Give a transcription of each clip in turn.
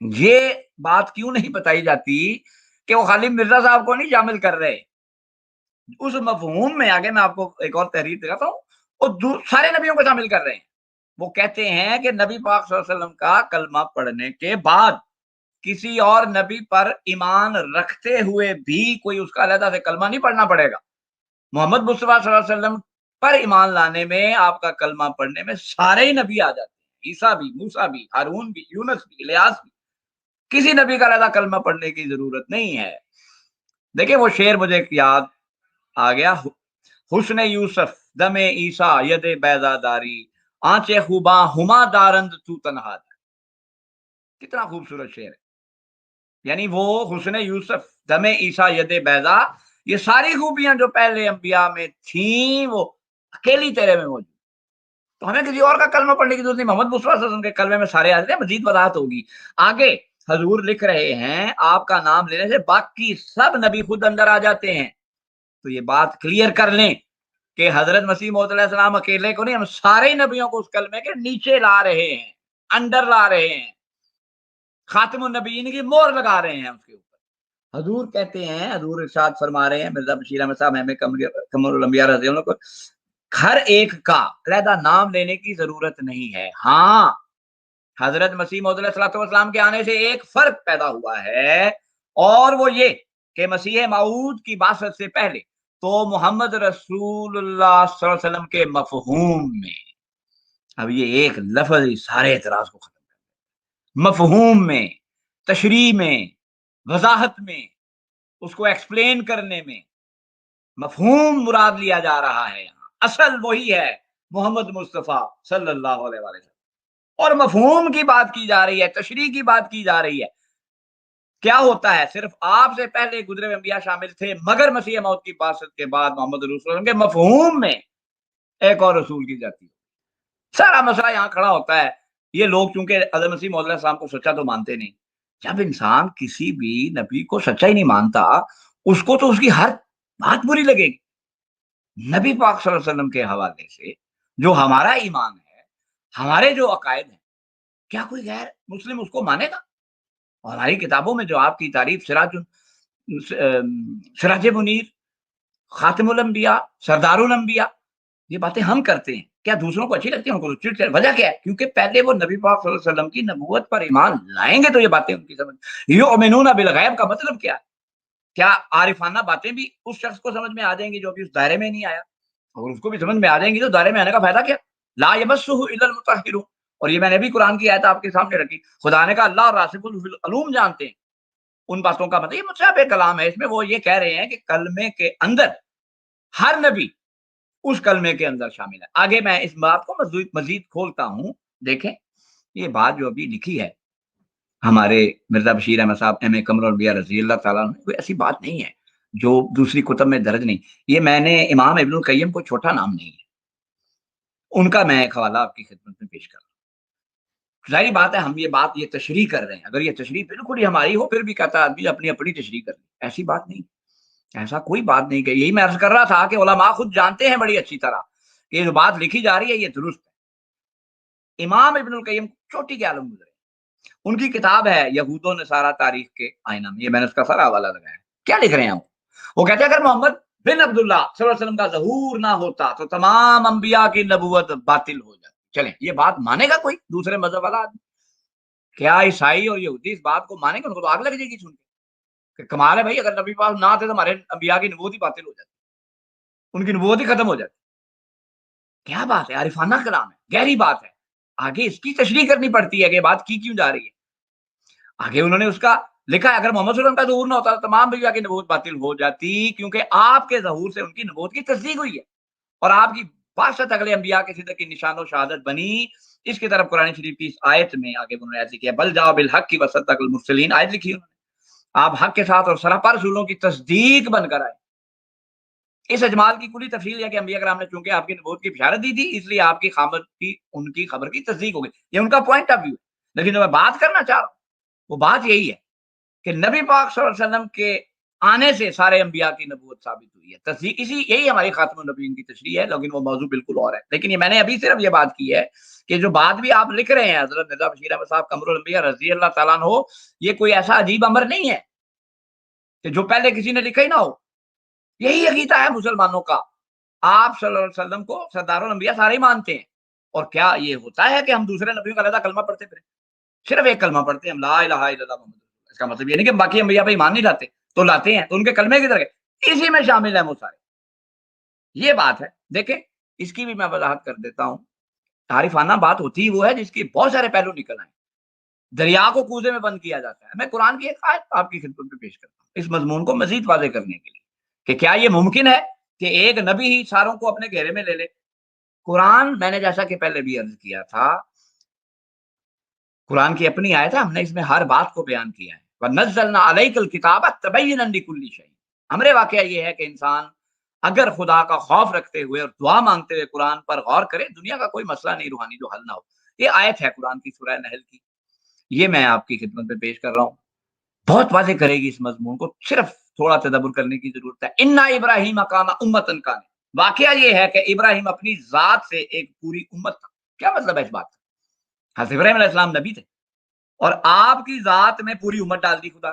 یہ بات کیوں نہیں بتائی جاتی کہ وہ خالی مرزا صاحب کو نہیں شامل کر رہے اس مفہوم میں؟ آگے میں آپ کو ایک اور تحریر دکھاتا ہوں، وہ سارے نبیوں کو شامل کر رہے ہیں۔ وہ کہتے ہیں کہ نبی پاک صلی اللہ علیہ وسلم کا کلمہ پڑھنے کے بعد کسی اور نبی پر ایمان رکھتے ہوئے بھی کوئی اس کا علیحدہ سے کلمہ نہیں پڑھنا پڑے گا۔ محمد مصطفیٰ صلی اللہ علیہ وسلم پر ایمان لانے میں، آپ کا کلمہ پڑھنے میں سارے ہی نبی آ جاتے ہیں، عیسیٰ بھی، موسیٰ بھی، ہارون بھی، یونس بھی، الیاس بھی۔ کسی نبی کا علیحدہ کلمہ پڑھنے کی ضرورت نہیں ہے۔ دیکھیں وہ شعر مجھے یاد آ گیا، حسن یوسف دم عیسیٰ ید بیضا داری، آنچے خوباں ہما دارند تو تنہا۔ کتنا خوبصورت شعر ہے۔ یعنی وہ حسن یوسف دم عیسیٰ ید بیضا، یہ ساری خوبیاں جو پہلے انبیاء میں تھیں وہ اکیلی تیرے میں موجود۔ تو ہمیں کسی اور کا کلمہ پڑھنے کی ضرورت نہیں، محمد مصطفیٰ صلی اللہ علیہ وسلم کے کلمے میں سارے آ جاتے ہیں۔ مزید وضاحت ہوگی آگے۔ حضور لکھ رہے ہیں آپ کا نام لینے سے باقی سب نبی خود اندر آ جاتے ہیں۔ تو یہ بات کلیئر کر لیں کہ حضرت مسیح موعود علیہ السلام اکیلے کو نہیں، ہم سارے نبیوں کو اس کلمے کے نیچے لا رہے ہیں، انڈر لا رہے ہیں، خاتم النبیین کی مہر لگا رہے ہیں اس کے اوپر۔ حضور کہتے ہیں، حضور ارشاد فرما رہے ہیں، مرزا بشیر احمد صاحب ہمیں قمر الانبیاء رضی اللہ عنہ کو، ہر ایک کا علیحدہ نام لینے کی ضرورت نہیں ہے۔ ہاں حضرت مسیح موعود علیہ السلام کے آنے سے ایک فرق پیدا ہوا ہے، اور وہ یہ کہ مسیح موعود کی بعثت سے پہلے تو محمد رسول اللہ صلی اللہ علیہ وسلم کے مفہوم میں، اب یہ ایک لفظ ہی سارے اعتراض کو ختم کر، مفہوم میں، تشریح میں، وضاحت میں، اس کو ایکسپلین کرنے میں مفہوم مراد لیا جا رہا ہے۔ یہاں اصل وہی ہے محمد مصطفیٰ صلی اللہ علیہ وسلم، اور مفہوم کی بات کی جا رہی ہے، تشریح کی بات کی جا رہی ہے۔ کیا ہوتا ہے، صرف آپ سے پہلے گزرے ہوئے انبیاء شامل تھے، مگر مسیح موعود کی بعثت کے بعد محمد رسول اللہ کے مفہوم میں ایک اور رسول کی جاتی ہے۔ سارا مسئلہ یہاں کھڑا ہوتا ہے۔ یہ لوگ چونکہ حضرت مسیح موعود علیہ السلام کو سچا تو مانتے نہیں، جب انسان کسی بھی نبی کو سچا ہی نہیں مانتا، اس کو تو اس کی ہر بات بری لگے گی۔ نبی پاک صلی اللہ علیہ وسلم کے حوالے سے جو ہمارا ایمان ہے، ہمارے جو عقائد ہیں، کیا کوئی غیر مسلم اس کو مانے گا؟ اور ہماری کتابوں میں جو آپ کی تعریف سراج منیر، خاتم الانبیاء، سردار الانبیاء، یہ باتیں ہم کرتے ہیں، کیا دوسروں کو اچھی لگتی ہیں؟ ان کو چڑ چڑ، وجہ کیا ہے؟ کیونکہ پہلے وہ نبی پاک صلی اللہ علیہ وسلم کی نبوت پر ایمان لائیں گے تو یہ باتیں ان کی سمجھ۔ یؤمنون بالغیب کا مطلب کیا ہے؟ کیا عارفانہ باتیں بھی اس شخص کو سمجھ میں آ جائیں گی جو ابھی اس دائرے میں نہیں آیا؟ اور اس کو بھی سمجھ میں آ جائیں گی تو دائرے میں آنے کا فائدہ کیا؟ لا یمسہ الا المطہرون، اور یہ میں نے بھی قرآن کی آیت آپ کے سامنے رکھی، خدا نے کہا اللہ اور راسخون فی العلوم جانتے ہیں ان باتوں کا مطلب۔ یہ متشابہ کلام ہے، اس میں وہ یہ کہہ رہے ہیں کہ کلمے کے اندر ہر نبی اس کلمے کے اندر شامل ہے۔ آگے میں اس بات کو مزید کھولتا ہوں۔ دیکھیں یہ بات جو ابھی لکھی ہے ہمارے مرزا بشیر احمد صاحب ایم اے قمر الانبیاء رضی اللہ تعالیٰ عنہ، کوئی ایسی بات نہیں ہے جو دوسری کتب میں درج نہیں۔ یہ میں نے امام ابن القیم کو چھوٹا نام نہیں ہے، ان کا میں ایک حوالہ آپ کی خدمت میں پیش کر رہا ہوں۔ ظاہری بات ہے ہم یہ تشریح کر رہے ہیں، اگر یہ تشریح بالکل ہی ہماری ہو پھر بھی کہتا آدمی اپنی اپنی تشریح کر لیں، ایسی بات نہیں، ایسا کوئی بات نہیں کہ یہی میں عرض کر رہا تھا کہ علماء خود جانتے ہیں بڑی اچھی طرح کہ یہ جو بات لکھی جا رہی ہے یہ درست ہے۔ امام ابن القیم چھوٹی کے عالم گزرے، ان کی کتاب ہے یہود و نصارہ تاریخ کے آئینہ میں، یہ میں نے اس کا سارا حوالہ لگایا ہے۔ کیا لکھ رہے ہیں وہ کہتے ہیں اگر محمد بن عبداللہ صلی اللہ علیہ وسلم کا ظہور نہ ہوتا تو تمام انبیاء کی نبوت باطل ہو جاتی۔ چلیں یہ بات مانے گا کوئی دوسرے مذہب والا آدمی؟ کیا عیسائی اور یہودی اس بات کو مانے گا؟ ان کو تو آگ لگ جائے گی سن کے کہ کمال ہے بھائی، اگر نبی پاک نہ آتے تو ہمارے انبیاء کی نبوت ہی باطل ہو جاتی، ان کی نبوت ہی ختم ہو جاتی۔ کیا بات ہے، عارفانہ کلام ہے، گہری بات ہے۔ آگے اس کی تشریح کرنی پڑتی ہے کہ بات کی کیوں جا رہی ہے۔ آگے انہوں نے اس کا لکھا ہے اگر محمد صلی اللہ علیہ وسلم کا ظہور نہ ہوتا تو تمام انبیاء کی نبوت باطل ہو جاتی، کیونکہ آپ کے ظہور سے ان کی نبوت کی تصدیق ہوئی ہے اور آپ کی باشد اگلے انبیاء کے صدق کی نشان و شہادت بنی۔ اس کی طرف قرآن شریف کی اس آیت میں آگے انہوں نے ایسے کیا، بل جاء بالحق وصدق المرسلین، آیت لکھی انہوں نے، آپ حق کے ساتھ اور سراپا رسولوں کی تصدیق بن کر آئے۔ اس اجمال کی کلی تفصیل ہے کہ انبیاء کرام نے چونکہ آپ کی نبوت کی بشارت دی تھی، اس لیے آپ کی خامد کی ان کی خبر کی تصدیق ہو گئی۔ یہ ان کا پوائنٹ آف ویو ہے، لیکن جو میں بات کرنا چاہ رہا ہوں وہ بات یہی ہے کہ نبی پاک صلی اللہ علیہ وسلم کے آنے سے سارے انبیاء کی نبوت ثابت ہوئی ہے. تصدیق اسی یہی ہماری خاتم النبیین کی تشریح ہے، لیکن وہ موضوع بالکل اور ہے. لیکن یہ میں نے ابھی صرف یہ بات کی ہے کہ جو بات بھی آپ لکھ رہے ہیں حضرت مرزا بشیر احمد صاحب قمر الانبیاء رضی اللہ تعالیٰ عنہ، یہ کوئی ایسا عجیب امر نہیں ہے کہ جو پہلے کسی نے لکھا ہی نہ ہو. یہی عقیدہ ہے مسلمانوں کا. آپ صلی اللہ علیہ وسلم کو سردار الانبیاء سارے ہی مانتے ہیں. اور کیا یہ ہوتا ہے کہ ہم دوسرے نبیوں کا علیحدہ کلمہ پڑھتے پھریں؟ صرف ایک کلمہ پڑھتے ہیں ہم، لا الہ الا اللہ محمد رسول اللہ. اس کا مطلب یہ نہیں کہ باقی انبیاء پہ ایمان نہیں لاتے، تو لاتے ہیں. تو ان کے کلمے کی طرح اسی میں شامل ہیں وہ سارے. یہ بات ہے. دیکھیں اس کی بھی میں وضاحت کر دیتا ہوں. تعریفانہ بات ہوتی ہی وہ ہے جس کی بہت سارے پہلو نکل آئیں. دریا کو کوزے میں بند کیا جاتا ہے. میں قرآن کی ایک آیت آپ کی خدمت میں پیش کرتا ہوں اس مضمون کو مزید واضح کرنے کے لیے کہ کیا یہ ممکن ہے کہ ایک نبی ہی ساروں کو اپنے گھیرے میں لے لے. قرآن میں نے جیسا کہ پہلے بھی عرض کیا تھا، قرآن کی اپنی آیت ہے، ہم نے اس میں ہر بات کو بیان کیا ہے. وَنَزَّلْنَا عَلَيْكَ الْكِتَابَ تَبَيِّنًا لِكُلِّ شَيْءٍ. ہمارے واقعہ یہ ہے کہ انسان اگر خدا کا خوف رکھتے ہوئے اور دعا مانگتے ہوئے قرآن پر غور کرے، دنیا کا کوئی مسئلہ نہیں روحانی جو حل نہ ہو. یہ آیت ہے قرآن کی سورہ نحل کی، یہ میں آپ کی خدمت میں پیش کر رہا ہوں. بہت واضح کرے گی اس مضمون کو، صرف تھوڑا تدبر کرنے کی ضرورت ہے. اِنَّ ابراہیم کان امۃ کان. واقعہ یہ ہے کہ ابراہیم اپنی ذات سے ایک پوری امت تھا. کیا مطلب ہے اس بات کا؟ حضرت ابراہیم علیہ السلام نبی تھے اور آپ کی ذات میں پوری امت ڈال دی خدا.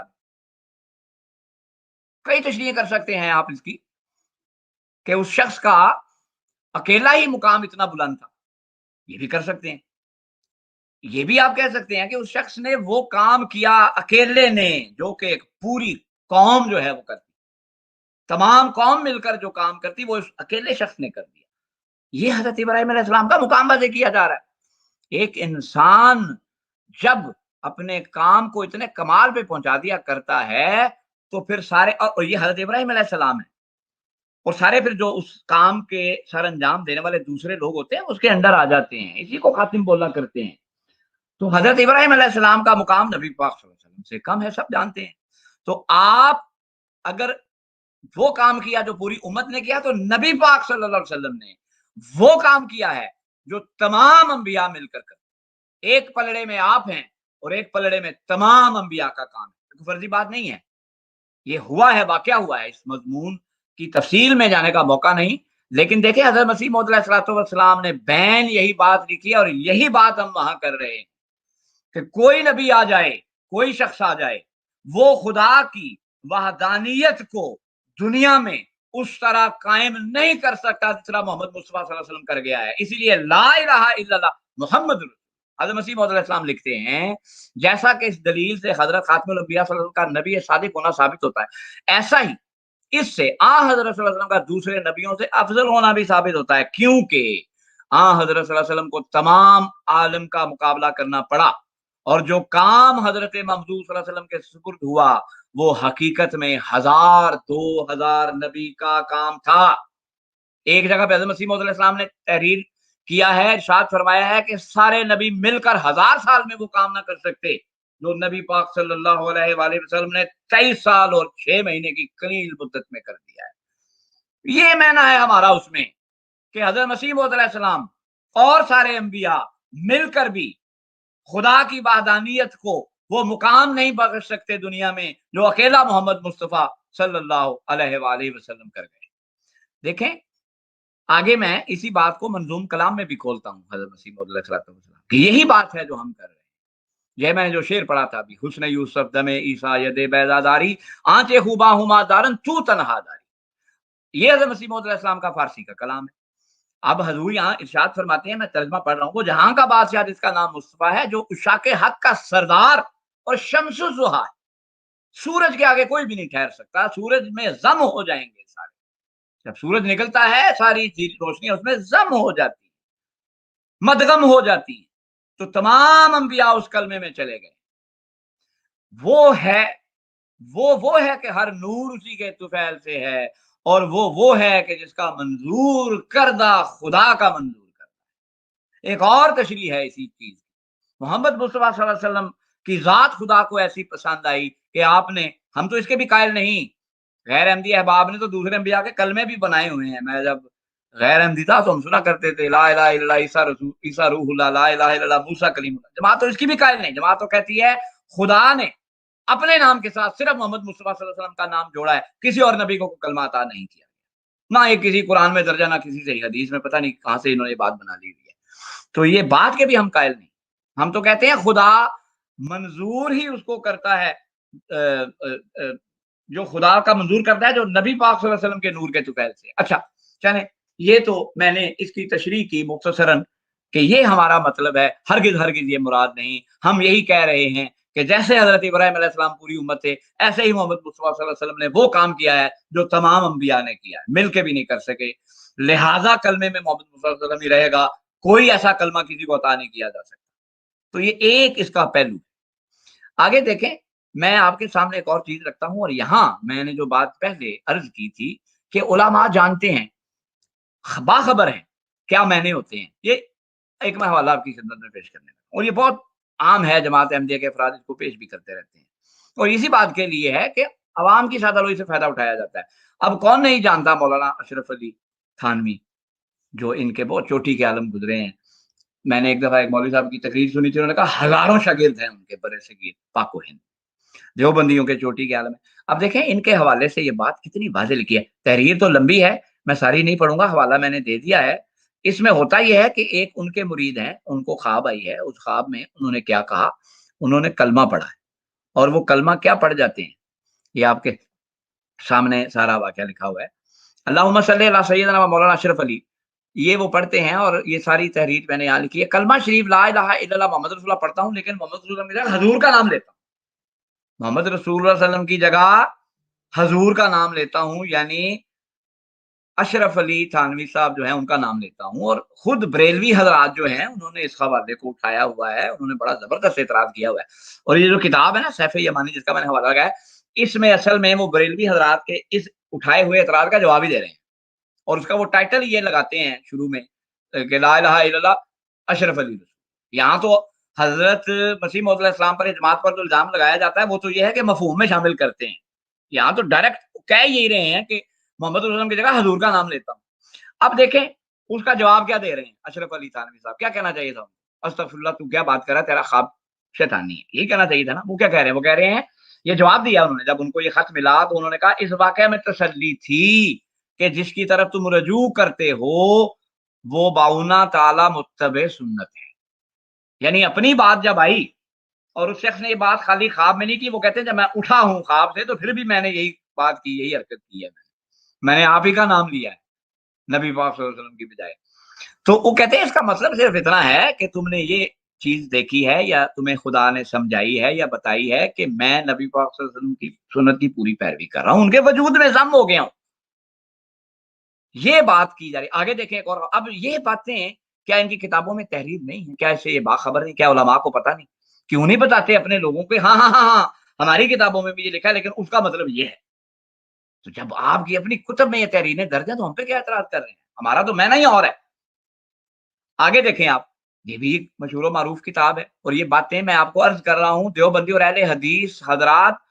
کئی تشریح کر سکتے ہیں آپ اس کی کہ اس شخص کا اکیلا ہی مقام اتنا بلند تھا، یہ بھی کر سکتے ہیں. یہ بھی آپ کہہ سکتے ہیں کہ اس شخص نے وہ کام کیا اکیلے نے جو کہ ایک پوری قوم جو ہے وہ کرتی، تمام قوم مل کر جو کام کرتی وہ اس اکیلے شخص نے کر دیا. یہ حضرت ابراہیم علیہ السلام کا مقام واضح کیا جا رہا ہے. ایک انسان جب اپنے کام کو اتنے کمال پہ پہنچا دیا کرتا ہے تو پھر سارے، اور یہ حضرت ابراہیم علیہ السلام ہے، اور سارے پھر جو اس کام کے سر انجام دینے والے دوسرے لوگ ہوتے ہیں اس کے اندر آ جاتے ہیں. اسی کو خاتم بولا کرتے ہیں. تو حضرت ابراہیم علیہ السلام کا مقام نبی پاک صلی اللہ علیہ وسلم سے کم ہے، سب جانتے ہیں. تو آپ اگر وہ کام کیا جو پوری امت نے کیا، تو نبی پاک صلی اللہ علیہ وسلم نے وہ کام کیا ہے جو تمام انبیاء مل کر کرتے. ایک پلڑے میں آپ ہیں اور ایک پلڑے میں تمام انبیاء کا کام ہے. فرضی بات نہیں ہے، یہ ہوا ہے، واقعہ ہوا ہے. اس مضمون کی تفصیل میں جانے کا موقع نہیں، لیکن دیکھیں حضرت مسیح موعود علیہ الصلوۃ والسلام نے بین یہی بات لکھی ہے اور یہی بات ہم وہاں کر رہے ہیں کہ کوئی نبی آ جائے، کوئی شخص آ جائے، وہ خدا کی وحدانیت کو دنیا میں اس طرح قائم نہیں کر سکتا جس طرح محمد مصطفیٰ صلی اللہ علیہ وسلم کر گیا ہے. اسی لیے لا الہ الا اللہ محمد رسول. حضرت مسیح موعود علیہ السلام لکھتے ہیں جیسا کہ اس دلیل سے حضرت خاتم الانبیاء صلی اللہ علیہ وسلم کا نبی صادق ہونا ثابت ہوتا ہے، ایسا ہی اس سے حضرت صلی اللہ علیہ وسلم کا دوسرے نبیوں سے افضل ہونا بھی ثابت ہوتا ہے، کیونکہ حضرت صلی اللہ علیہ وسلم کو تمام عالم کا مقابلہ کرنا پڑا، اور جو کام حضرت محمود صلی اللہ علیہ وسلم کے سپرد ہوا وہ حقیقت میں 1000-2000 نبی کا کام تھا. ایک جگہ پہ حضرت مسیح موعود علیہ السلام نے تحریر کیا ہے، ارشاد فرمایا ہے کہ سارے نبی مل کر 1000 سال میں وہ کام نہ کر سکتے جو نبی پاک صلی اللہ علیہ وآلہ وسلم نے 23 سال اور 6 مہینے کی قلیل مدت میں کر دیا ہے. یہ معنی ہے ہمارا اس میں کہ حضرت مسیح موعود علیہ السلام اور سارے انبیاء مل کر بھی خدا کی وحدانیت کو وہ مقام نہیں بخش سکتے دنیا میں جو اکیلا محمد مصطفیٰ صلی اللہ علیہ وآلہ وسلم کر گئے. دیکھیں آگے میں اسی بات کو منظوم کلام میں بھی کھولتا ہوں حضرت مسیح موعود علیہ السلام کہ یہی بات ہے جو ہم کر رہے ہیں. یہ میں نے جو شعر پڑھا تھا ابھی، حسن یوسف دم عیسیٰ ید بیضاداری آنچ خوبا ہما دارن تو تنہا داری. یہ حضرت مسیح موعود علیہ السلام کا فارسی کا کلام ہے. اب حضور یہاں ارشاد فرماتے ہیں، میں ترجمہ پڑھ رہا ہوں، وہ جہاں کا بادشاہ جس کا نام مصطفیٰ ہے، جو عشاق حق کا سردار اور شمس الضحیٰ ہے. سورج کے آگے کوئی بھی نہیں ٹھہر سکتا. سورج میں ضم ہو جائیں گے سارے. جب سورج نکلتا ہے ساری روشنی اس میں ضم ہو جاتی ہے، مدغم ہو جاتی ہے. تو تمام انبیاء اس کلمے میں چلے گئے. وہ ہے کہ ہر نور اسی کے طفیل سے ہے، اور وہ ہے کہ جس کا منظور کردہ خدا کا منظور کردہ. ایک اور تشریح ہے اسی چیز. محمد مصطفیٰ صلی اللہ علیہ وسلم کی ذات خدا کو ایسی پسند آئی کہ آپ نے، ہم تو اس کے بھی قائل نہیں، غیر احمدی احباب نے تو دوسرے انبیاء کے کلمے بھی بنائے ہوئے ہیں. میں جب غیر احمدی تھا تو ہم سنا کرتے تھے لا الہ الا اللہ عیسیٰ روح اللہ، لا الہ الا اللہ موسیٰ کلیم اللہ. جماعت تو اس کی بھی قائل نہیں. جماعت تو کہتی ہے خدا نے अपने नाम के साथ सिर्फ मोहम्मद मुस्तफा सल्लल्लाहु अलैहि वसल्लम का नाम जोड़ा है, किसी और नबी को कलमा अता नहीं किया, ना ये किसी कुरान में दर्जा, ना किसी सही हदीस में, पता नहीं कहां से इन्होंने ये बात बना ली हुई है। तो ये बात के भी हम कायल नहीं। हम तो कहते हैं खुदा मंजूर ही उसको करता है, जो खुदा का मंजूर करता है, जो नबी पाक सल्लल्लाहु अलैहि वसल्लम के नूर के तुफैल से। अच्छा चलें, ये तो मैंने इसकी तशरीह की मुख्तसरन कि ये हमारा मतलब है, हरगिज हरगिज ये मुराद नहीं। हम यही कह रहे हैं कि जैसे हजरत इब्राहिम अलैहिस्सलाम पूरी उम्मत थे, ऐसे ही मोहम्मद मुस्तफा सल्लल्लाहु अलैहि वसल्लम ने वो काम किया है जो तमाम अंबिया ने किया है, मिल के भी नहीं कर सके। लिहाजा कलमे में मोहम्मद मुस्तफा सल्लल्लाहु अलैहि वसल्लम ही रहेगा, कोई ऐसा कलमा किसी को अता नहीं किया जा सकता। तो ये एक इसका पहलू। आगे देखें, मैं आपके सामने एक और चीज रखता हूं, और यहां मैंने जो बात पहले अर्ज की थी कि उलमा जानते हैं, बाखबर हैं क्या मायने होते हैं, ये एक मैं हवाला आपकी खिदमत में पेश करने लगा, और ये बहुत आम है, जमात अहमदिया के अफराद इसको पेश भी करते रहते हैं, और इसी बात के लिए है कि अवाम की सादालोई से फायदा उठाया जाता है। अब कौन नहीं जानता मौलाना अशरफ अली थानवी, जो इनके बहुत चोटी के आलम गुजरे हैं। मैंने एक दफा एक मौलवी साहब की तकरीर सुनी थी, उन्होंने कहा हजारों शागिर्द हैं उनके, बड़े सगीर पाको हिंद, देवबंदियों के चोटी के आलम है। अब देखें इनके हवाले से ये बात कितनी वाज़ेह लिखी है। तहरीर तो लंबी है, मैं सारी नहीं पढ़ूंगा, हवाला मैंने दे दिया है। इसमें होता यह है कि एक उनके मुरीद हैं, उनको ख्वाब आई है, उस ख्वाब में उन्होंने क्या कहा, उन्होंने कलमा पढ़ा है, और वो कलमा क्या पढ़ जाते हैं, ये आपके सामने सारा वाक़या लिखा हुआ है। अल्लाहुम्मा सल्ली अला सय्यिदना व मौलाना अशरफ अली, ये वो पढ़ते हैं, और ये सारी तहरीर मैंने यहाँ लिखी है। कलमा शरीफ ला इलाहा इल्लल्लाह मुहम्मद रसूलुल्लाह पढ़ता हूँ, लेकिन मोहम्मद रसूलुल्लाह की जगह हजूर का नाम लेता हूँ। मोहम्मद रसूलुल्लाह सल्लल्लाहु अलैहि वसल्लम की जगह हजूर का नाम लेता हूँ, यानी अशरफ अली थानवी साहब जो हैं उनका नाम लेता हूँ। और खुद बरेलवी हजरात जो हैं उन्होंने इस हवाले को उठाया हुआ है, उन्होंने बड़ा जबरदस्त एतराज किया हुआ है। और ये जो किताब है ना सैफ यमानी, जिसका मैंने हवाला लगाया, इसमें असल में वो बरेलवी हजरात के इस उठाए हुए एतराज का जवाब ही दे रहे हैं, और उसका वो टाइटल ये लगाते हैं शुरू में कि ला इलाहा इल्लल्लाह अशरफ अली रसूल। यहाँ तो हजरत मसीह मौद अलैहिस्सलाम पर, जमात पर जो इल्जाम लगाया जाता है वो तो ये है कि मफहूम में शामिल करते हैं। यहाँ तो डायरेक्ट कह यही रहे हैं कि मोहम्मद रसूलुल्लाह की जगह हजूर का नाम लेता हूँ। अब देखें उसका जवाब क्या दे रहे हैं अशरफ अली थानवी साहब, क्या कहना चाहिए था, अस्तगफिरुल्लाह तू क्या बात कर रहा है, तेरा ख्वाब शैतानी है, यही कहना चाहिए था ना। वो क्या कह रहे हैं, वो कह रहे हैं, ये जवाब दिया उन्होंने जब उनको ये खत मिला, तो उन्होंने कहा इस वाकये में तसल्ली थी कि जिसकी तरफ तुम रजू करते हो वो बाउना ताला मुत्तबे सुन्नत है। यानी अपनी बात जब आई, और उस शख्स ने ये बात खाली ख्वाब में नहीं की, वो कहते हैं जब मैं उठा हूं ख्वाब से तो फिर भी मैंने यही बात की, यही हरकत की है, मैंने आप ही का नाम लिया है नबी पाक सल्लल्लाहु अलैहि वसल्लम की बजाय। तो वो कहते हैं इसका मतलब सिर्फ इतना है कि तुमने ये चीज देखी है, या तुम्हें खुदा ने समझाई है या बताई है कि मैं नबी पाक सल्लल्लाहु अलैहि वसल्लम की सुन्नत की पूरी पैरवी कर रहा हूं, उनके वजूद में जम हो गया हूं। ये बात की जा रही। आगे देखें एक और, अब ये बातें क्या इनकी किताबों में तहरीर नहीं है, क्या इससे ये बाखबर नहीं, क्या उलमा को पता नहीं, क्यों नहीं बताते अपने लोगों को, हाँ हाँ हाँ हाँ हमारी किताबों में भी ये लिखा है, लेकिन उसका मतलब ये है। तो जब आपकी अपनी कुतुब में ये तहरीरें दर्ज है, तो हम पे क्या एतराज कर रहे हैं, हमारा तो मैना ही और है। आगे देखें आप, ये भी एक मशहूर मारूफ किताब है, और ये बातें मैं आपको अर्ज कर रहा हूँ, देवबंदी और अहले हदीस हजरात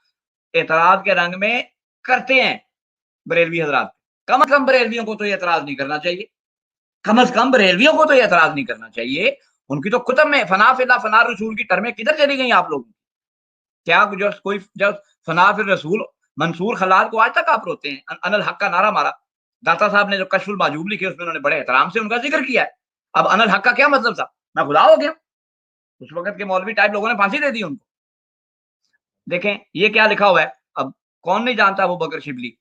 एतराज के रंग में करते हैं बरेलवी हजरात। कम अज कम बरेलवियों को तो ये एतराज नहीं करना चाहिए, कम अज कम बरेलवियों को तो ये एतराज नहीं करना चाहिए। उनकी तो कुतुब में फना फिल्लाह फना रसूल की टर्में किधर चली गई आप लोग, क्या जो कोई जब फना फिर रसूल मंसूर खलाल को आज तक आप रोते हैं, अनल हक का नारा मारा। दाता साहब ने जो कशफुल माजूब लिखी उसमें उन्होंने बड़े एहतराम से उनका जिक्र किया है। अब अनल हक का क्या मतलब था, मैं खुदा हो गया, उस वक्त के मौलवी टाइप लोगों ने फांसी दे दी उनको। देखें ये क्या लिखा हुआ है, अब कौन नहीं जानता वो बकर शिबली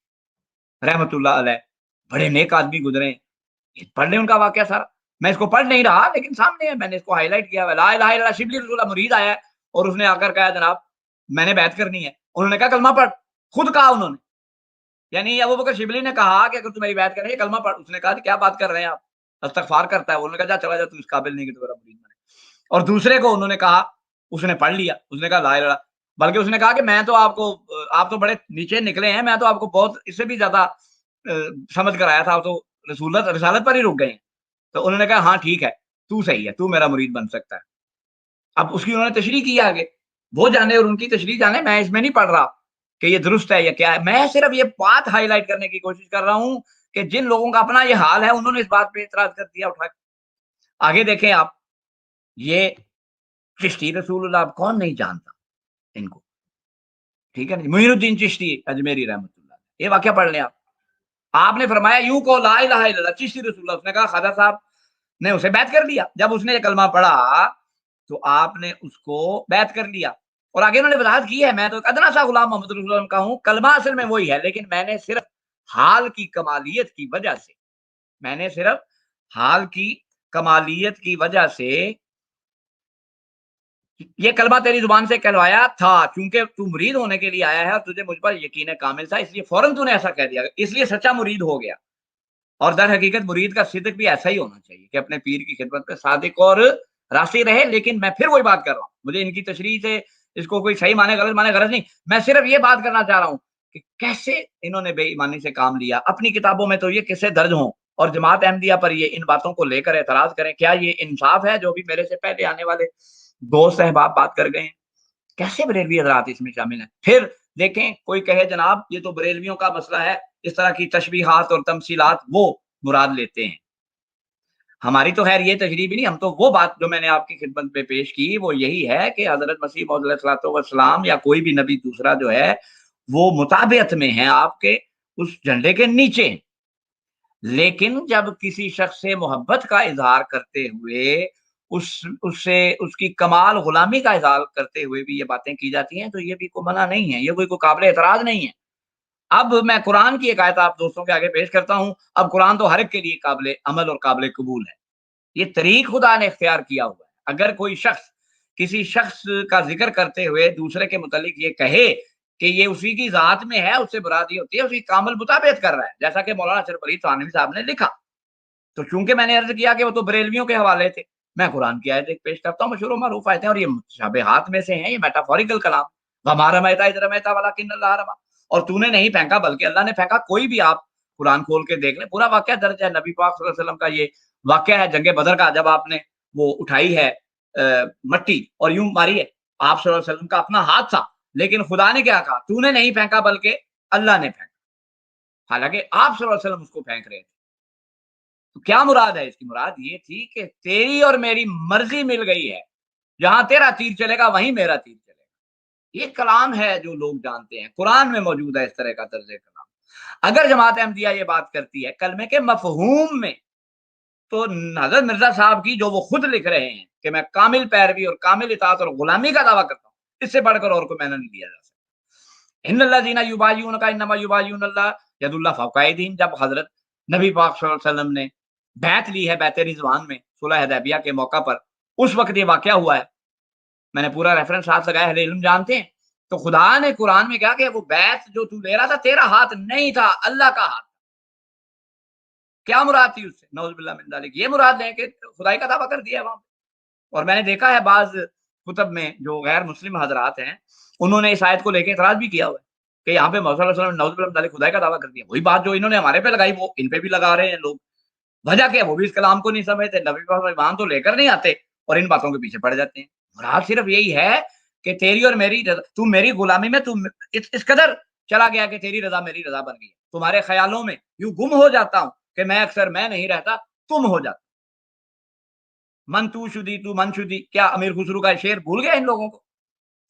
रहमतुल्लाह अलैह, बड़े नेक आदमी गुजरे, ये पढ़ लें उनका वाकया सारा। मैं इसको पढ़ नहीं रहा, लेकिन सामने है, मैंने इसको हाईलाइट किया हुआ, ला इलाहा इल्लल्लाह शिबली रसूलुल्लाह मुरीद आया है, और उसने आकर कहा जनाब मैंने बैत करनी है, उन्होंने कहा कलमा पढ़, खुद कहा उन्होंने। यानी अबू बकर शिबली ने कहा कि अगर तू मेरी बैत कर रही है कलमा पढ़, उसने कहा क्या बात कर रहे हैं आप, इस्तगफार करता है, उन्होंने कहा जा चला जा, तू इस काबिल नहीं कि तू मेरा मुरीद बने। और दूसरे को उन्होंने कहा, उसने पढ़ लिया, उसने कहा ला इलाहा, बल्कि उसने कहा कि मैं तो आपको, आप तो बड़े नीचे निकले हैं, मैं तो आपको बहुत इससे भी ज्यादा समझ कर आया था, आप तो रसूलत रिसालत पर ही रुक गए हैं। तो उन्होंने कहा हाँ ठीक है, तू सही है, तू मेरा मुरीद बन सकता है। अब उसकी उन्होंने तशरीह की आगे, वो जाने और उनकी तशरीह जाने, मैं इसमें नहीं पढ़ रहा कि ये दुरुस्त है या क्या है, मैं सिर्फ ये बात हाईलाइट करने की कोशिश कर रहा हूं कि जिन लोगों का अपना ये हाल है उन्होंने इस बात पे इतराज कर दिया उठा के। आगे देखें आप, ये चिश्ती रसूलुल्लाह, कौन नहीं जानता इनको, ठीक है ना, मोइनुद्दीन चिश्ती अजमेरी रहमतुल्लाह, ये वाकया पढ़ लें आप। आपने फरमाया यूं कहो ला इलाहा इल्लल्लाह, चिश्ती रसूलुल्लाह, उसने कहा ख्वाजा साहब ने उसे बैत कर लिया। जब उसने ये कलमा पढ़ा तो आपने उसको बैत कर लिया। और आगे उन्होंने वजाहत की है, मैं तो अदना सा गुलाम मोहम्मद रसूलुल्लाह का हूँ, कलमा असल में वही है, लेकिन मैंने सिर्फ हाल की कमालियत की वजह से, मैंने सिर्फ हाल की कमालियत की वजह से ये कलमा तेरी जुबान से कहलवाया था, क्योंकि तू मुरीद होने के लिए आया है और तुझे मुझ पर यकीन कामिल था, इसलिए फौरन तूने ऐसा कह दिया, इसलिए सच्चा मुरीद हो गया। और दर हकीकत मुरीद का सिद्क भी ऐसा ही होना चाहिए कि अपने पीर की खिदमत में सादिक और रास्ते रहे। लेकिन मैं फिर वही बात कर रहा हूँ, मुझे इनकी तशरीह से इसको कोई सही माने गलत माने गरज नहीं, मैं सिर्फ ये बात करना चाह रहा हूँ कि कैसे इन्होंने बेईमानी से काम लिया। अपनी किताबों में तो ये किस्से दर्ज हों और जमात अहमदिया पर ये इन बातों को लेकर एतराज करें, क्या ये इंसाफ है जो भी मेरे से पहले आने वाले दोस्त अहबाब बात कर गए हैं? कैसे बरेलवी हजरात इसमें शामिल हैं? फिर देखें कोई कहे जनाब ये तो बरेलवियों का मसला है, इस तरह की तशबीहात और तमसीलात वो मुराद लेते हैं। हमारी तो खैर ये तशरीह भी नहीं, हम तो वो बात जो मैंने आपकी खिदमत में पेश की वो यही है कि हजरत मसीह मौऊद अलैहिस्सलाम या कोई भी नबी दूसरा जो है वो मुताबियत में है, आपके उस झंडे के नीचे। लेकिन जब किसी शख्स से मोहब्बत का इजहार करते हुए उससे उसकी कमाल गुलामी का इजहार करते हुए भी ये बातें की जाती हैं, तो ये भी कोई मना नहीं है, ये कोई काबिल एतराज नहीं है। अब मैं कुरान की एक आयत आप दोस्तों के आगे पेश करता हूँ। अब कुरान तो हर एक के लिए काबिल अमल और काबिल कबूल है, ये तरीक खुदा ने इख्तियार किया हुआ है। अगर कोई शख्स किसी शख्स का जिक्र करते हुए दूसरे के मुतालिक ये कहे कि ये उसी की जात में है, उससे मुराद ये होती है उसकी कामिल मुताबियत कर रहा है, जैसा कि मौलाना अशरफ अली थानवी साहब ने लिखा। तो चूंकि मैंने अर्ज किया कि वो तो बरेलवियों के हवाले थे, मैं कुरान की आयत एक पेश करता हूँ, मशहूर व मरूफ आयतें, और ये मुतशाबिहात में से हैं, ये metaphorical Kalam. Verma रमैता is रमैता वलाकिन्नल्लाह Rama, और तूने नहीं फेंका बल्कि अल्लाह ने फेंका। कोई भी आप कुरान खोल के देख लें, पूरा वाकया दर्ज है। नबी पाक सल्लल्लाहु अलैहि वसल्लम का ये वाकया है जंगे बदर का, जब आपने वो उठाई है मट्टी और यूं मारी है, आप सल्लल्लाहु अलैहि वसल्लम का अपना हाथ था, लेकिन खुदा ने क्या कहा, तूने नहीं फेंका बल्कि अल्लाह ने फेंका, हालांकि आप सल्लल्लाहु अलैहि वसल्लम उसको फेंक रहे थे। तो क्या मुराद है इसकी? मुराद ये थी कि तेरी और मेरी मर्जी मिल गई है, जहां तेरा तीर चलेगा वहीं मेरा तीर चलेगा। ये कलाम है जो लोग जानते हैं, कुरान में मौजूद है इस तरह का तर्ज कलाम। अगर जमात अहमदिया ये बात करती है कलमे के मफहूम में, तो हजरत मिर्जा साहब की जो वो खुद लिख रहे हैं कि मैं कामिल पैरवी और कामिल इताअत और गुलामी का दावा करता हूँ, इससे बढ़कर और कोई मैंने नहीं लिया जा सकता। इन्नल्लज़ीना युबाय्यूनका इन्नमा युबाय्यूनल्लाह यदुल्लाह फौका अयदीहिम, जब हजरत नबी पाक सल्लल्लाहु अलैहि वसल्लम ने बैत ली है, बैत रिजवान में सुलह हुदैबिया के मौका पर, उस वक्त ये वाकया हुआ है। मैंने पूरा रेफरेंस हाथ लगाया, अहले इल्म जानते हैं। तो खुदा ने कुरान में कहा कि वो बैत जो तू ले रहा था तेरा हाथ नहीं था, अल्लाह का हाथ। क्या मुराद थी उससे? नऊज़ुबिल्लाह मिन ज़ालिक, ये मुराद है कि खुदाई का दावा कर दिया है वहां पे। और मैंने देखा है बाज कुतब में जो गैर मुस्लिम हजरात हैं, उन्होंने इस आयत को लेकर इतराज भी किया हुआ है कि यहाँ पे मोहम्मद सल्लल्लाहु अलैहि वसल्लम ने नऊज़ुबिल्लाह मिन ज़ालिक खुदाई का दावा कर दिया। वही बात जो इन्होंने हमारे पे लगाई वो इन पे भी लगा रहे हैं लोग। वजह क्या है? वो भी इस कलाम को नहीं समझते, नबी पाक ईमान तो लेकर नहीं आते और इन बातों के पीछे पड़ जाते हैं। मुराद सिर्फ यही है कि तेरी और मेरी रज़ा, तू मेरी गुलामी में तू इस कदर चला गया कि तेरी रज़ा मेरी रज़ा बन गई। तुम्हारे ख्यालों में यूँ गुम हो जाता हूँ कि मैं अक्सर मैं नहीं रहता, तुम हो जाते। मन तू शुदी तू मन शुदी, क्या अमीर खुसरो का शेर भूल गया इन लोगों को?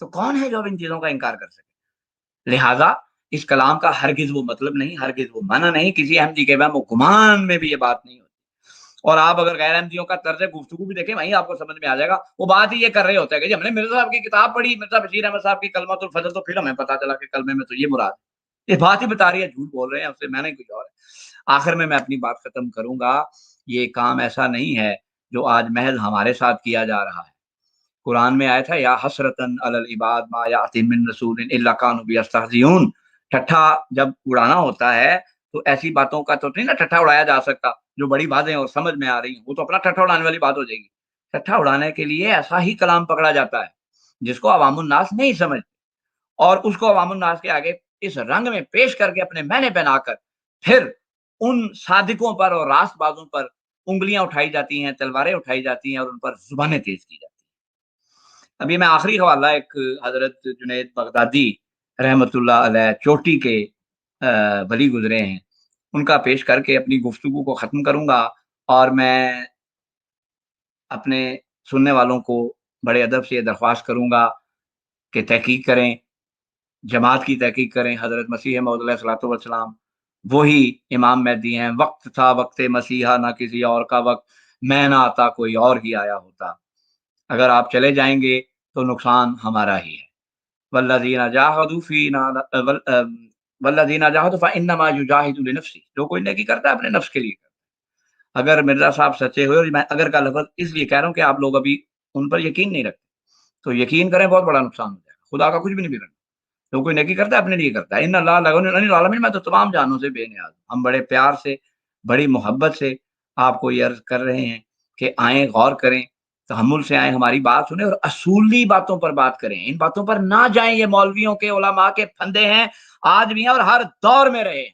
तो कौन है जो अब इन चीज़ों का इनकार कर सके? लिहाज़ा इस कलाम का हरगिज़ वो मतलब नहीं, हरगिज़ वो माना नहीं, किसी अहमदी के वहम व गुमान में भी ये बात नहीं होती। और आप अगर गैर अहमदियों का तर्ज गुफ्तगू भी देखें, वहीं आपको समझ में आ जाएगा। वो बात ही ये कर रहे होते हैं कि जी हमने मिर्ज़ा साहब की किताब पढ़ी, मिर्ज़ा बशीर अहमद साहब की कलमतुल फज़ल, तो फिर हमें पता चला कि कलमे में तो ये मुराद है। ये बात ही बता रही है, झूठ बोल रहे हैं, उससे मैंने कुछ और है। आखिर में मैं अपनी बात खत्म करूँगा, ये काम ऐसा नहीं है जो आज महज़ हमारे साथ किया जा रहा है। कुरान में आया था या हसरतन अलल इबाद मा याति मिन रसूलिन इल्ला कानू बियस्तहज़िऊन। ठट्ठा जब उड़ाना होता है तो ऐसी बातों का तो नहीं ना ठट्ठा उड़ाया जा सकता जो बड़ी बातें और समझ में आ रही हैं, वो तो अपना ठट्ठा उड़ाने वाली बात हो जाएगी। ठट्ठा उड़ाने के लिए ऐसा ही कलाम पकड़ा जाता है जिसको अवामुन नास नहीं समझते, और उसको अवामुन नास के आगे इस रंग में पेश करके अपने मैने पहनाकर फिर उन सादिकों पर और रास्तबाजों पर उँगलियाँ उठाई जाती हैं, तलवारें उठाई जाती हैं और उन पर ज़ुबानें तेज़ की जाती हैं। अभी मैं आखिरी हवाला एक हज़रत जुनैद बगदादी रहमतुल्लाह अलैह चोटी के वली गुज़रे हैं, उनका पेश करके अपनी गुफ्तगू को ख़त्म करूँगा। और मैं अपने सुनने वालों को बड़े अदब से ये दरख्वास्त करूँगा कि तहकीक करें, जमात की तहकीक करें, हज़रत मसीह मौऊद अलैहिस्सलातु वस्सलाम वही इमाम मेहदी हैं। वक़्त था वक़्त मसीहा, ना किसी और का वक़्त, मैं ना आता कोई और ही आया होता। अगर आप चले जाएँगे तो नुकसान हमारा ही है। वल्लज़ीना जाहदू फ़ीना वल्लज़ीना जाहदू फ़इन्नमा युजाहिदु लिनफ़्सिही, जो कोई नेकी करता है अपने नफ्स के लिए करता है। अगर मिर्ज़ा साहब सच्चे हुए, और मैं अगर का लफ़्ज़ इसलिए कह रहा हूँ कि आप लोग अभी उन पर यकीन नहीं रखते, तो यकीन करें बहुत बड़ा नुकसान हो जाएगा। खुदा का कुछ भी नहीं बिगड़ना। जो कोई नेकी करता है अपने लिए करता है। इन्नल्लाह लगनियुन अनिल आलमीन, मैं तो तमाम जानों से बेनियाज़ हूँ। हम बड़े प्यार से, बड़ी मोहब्बत से आपको ये अर्ज़ कर रहे हैं कि आएँ, गौर करें, तहम्मुल से आएँ, हमारी बात सुनें और असूली बातों पर बात करें। इन बातों पर ना जाएँ, ये मौलवियों के, उलमा के फंदे हैं, आज भी हैं और हर दौर में रहे हैं,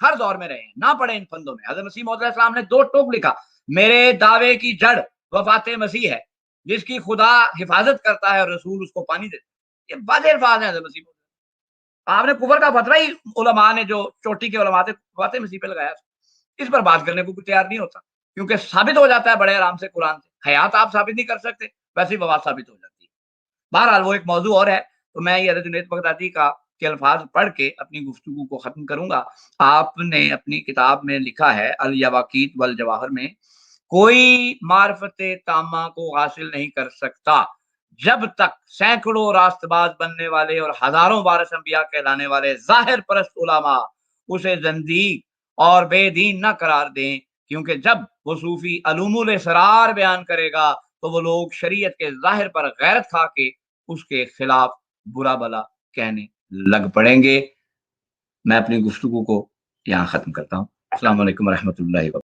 हर दौर में रहे हैं। ना पड़े इन फंदों में। हज़रत मसीह मौऊद अलैहिस्सलाम ने 2 टोक लिखा, मेरे दावे की जड़ वफ़ात मसीह है, जिसकी खुदा हिफाज़त करता है और रसूल उसको पानी देता है। ये वाज़ेह अल्फ़ाज़ हैं हज़रत मसीह। आपने कुफर का फतवा ही उलमा ने, जो चोटी के उलमा थे, वफ़ात मसीह पे लगाया। इस पर बात करने को कोई तैयार नहीं होता, क्योंकि साबित हो जाता है बड़े आराम से कुरान से। हयात आप साबित नहीं कर सकते, वैसे ही वफ़ात साबित हो जाती है। बहरहाल वो एक मौज़ू और है, तो मैं ये हज़रत जुनैद बगदादी का के अल्फ़ाज़ पढ़ के अपनी गुफ्तगू को ख़त्म करूँगा। आपने अपनी किताब में लिखा है अल यवाक़ीत वल जवाहिर में, कोई मारिफ़त तामा को हासिल नहीं कर सकता जब तक सैकड़ों रास्तबाज़ बनने वाले और हज़ारों वारिस अंबिया कहलाने वाले ज़ाहिर परस्त उलमा उसे ज़ंदीक़ और बेदीन न करार दें, क्योंकि जब वो सूफ़ी अलूमुल इसरार बयान करेगा, तो वो लोग शरीयत के ज़ाहिर पर गैरत खा के उसके खिलाफ बुरा भला कहने लग पड़ेंगे। मैं अपनी गुफ्तगू को यहाँ ख़त्म करता हूँ। अस्सलामु अलैकुम व रहमतुल्लाहि व